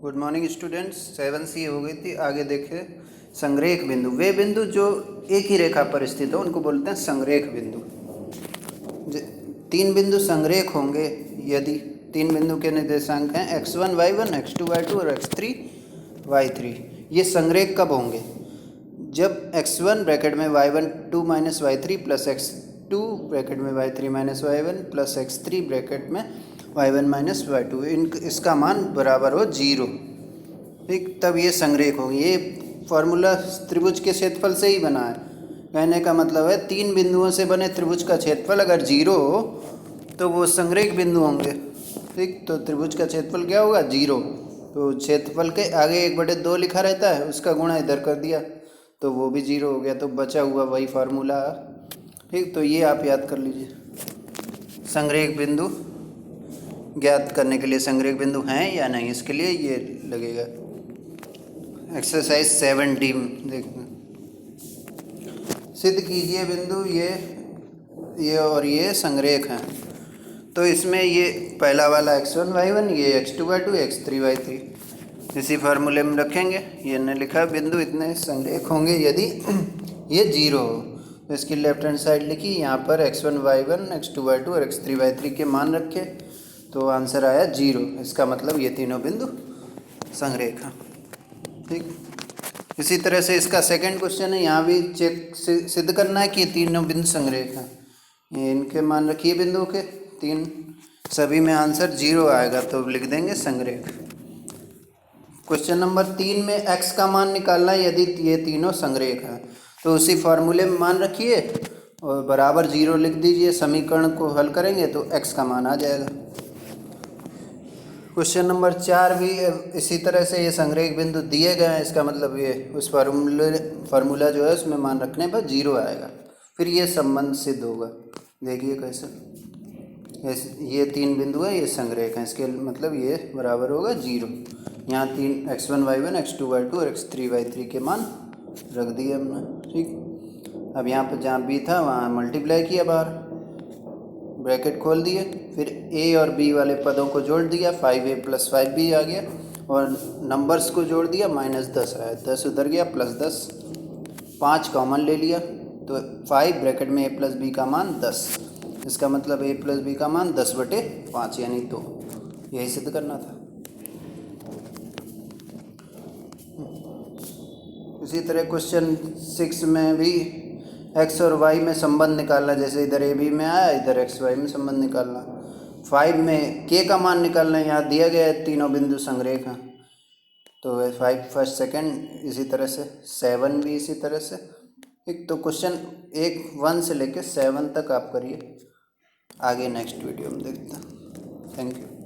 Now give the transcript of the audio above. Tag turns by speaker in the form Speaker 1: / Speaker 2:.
Speaker 1: Good morning students. 7C हो गई थी। आगे देखे संरेख बिंदु। वे बिंदु जो एक ही रेखा पर स्थित हो उनको बोलते हैं संरेख बिंदु। तीन बिंदु संरेख होंगे यदि तीन बिंदु के निर्देशांक हैं x1 y1 x2 y2 और x3 y3। ये संरेख कब होंगे? जब x1 ब्रैकेट में y1 2 minus y3 plus x2 bracket में y3 minus y1 plus x3 bracket में y1 माइनस y2 इसका मान बराबर हो 0। ठीक, तब ये संरेख होगी। ये फॉर्मूला त्रिभुज के क्षेत्रफल से ही बना है। कहने का मतलब है तीन बिंदुओं से बने त्रिभुज का क्षेत्रफल अगर 0 हो तो वो संरेख बिंदु होंगे। ठीक, तो त्रिभुज का क्षेत्रफल क्या होगा? 0। तो क्षेत्रफल के आगे 1/2 लिखा रहता है, उसका गुणा इधर कर दिया तो वो भी 0 हो गया। तो बचा हुआ वही फार्मूला। ठीक, तो ये आप याद कर लीजिए। संरेख बिंदु ज्ञात करने के लिए संरेख बिंदु हैं या नहीं, इसके लिए ये लगेगा। एक्सरसाइज 7D देखना। सिद्ध कीजिए बिंदु ये और ये संरेख हैं। तो इसमें ये पहला वाला x1 y1, ये x2 y2, x3 y3 इसी फार्मूले में रखेंगे। ये ने लिखा बिंदु इतने संरेख होंगे यदि ये 0 हो। तो इसकी लेफ्ट हैंड साइड लिखी, यहाँ पर x1 y1 x2 y2 और x3 y3 के मान रखे तो आंसर आया 0। इसका मतलब ये तीनों बिंदु संरेख हैं। ठीक, इसी तरह से इसका सेकंड क्वेश्चन है। यहाँ भी चेक सिद्ध करना है कि तीनों बिंदु संरेख हैं। ये इनके मान रखिए बिंदु के तीन, सभी में आंसर 0 आएगा तो लिख देंगे संरेख। क्वेश्चन नंबर 3 में x का मान निकालना है यदि ये तीनों संरेख हैं। तो उसी फॉर्मूले में मान रखिए और बराबर 0 लिख दीजिए। समीकरण को हल करेंगे तो x का मान आ जाएगा। क्वेश्चन नंबर 4 भी इसी तरह से ये संरेख बिंदु दिए गए हैं। इसका मतलब ये उस फार्मूला जो है उसमें मान रखने पर 0 आएगा। फिर ये संबंध सिद्ध होगा। देखिए कैसे, ये तीन बिंदु है, ये संरेख हैं, इसके मतलब ये बराबर होगा 0। यहाँ तीन x1 y1 x2 y2 और x3 y3 के मान रख दिए हमने। ठीक, अब यहाँ पर जहाँ b था वहाँ मल्टीप्लाई किया, बाहर ब्रैकेट खोल दिए, फिर a और b वाले पदों को जोड़ दिया, 5a प्लस 5b आ गया और नंबर्स को जोड़ दिया, -10 आया, 10 उधर गया प्लस 10, 5 कॉमन ले लिया तो 5 ब्रैकेट में a प्लस b का मान 10। इसका मतलब a प्लस b का मान 10/5 यानी 2। यही सिद्ध करना था। इसी तरह क्वेश्चन 6 में भी x और y में संबंध निकालना। जैसे इधर a b में आया, इधर x y में संबंध निकालना। 5 में k का मान निकालना, यहाँ दिया गया है तीनों बिंदु संरेख हैं तो 5 फर्स्ट सेकंड, इसी तरह से 7 भी इसी तरह से। एक तो क्वेश्चन 1 से लेकर 7 तक आप करिए। आगे नेक्स्ट वीडियो में देखते हैं। Thank you.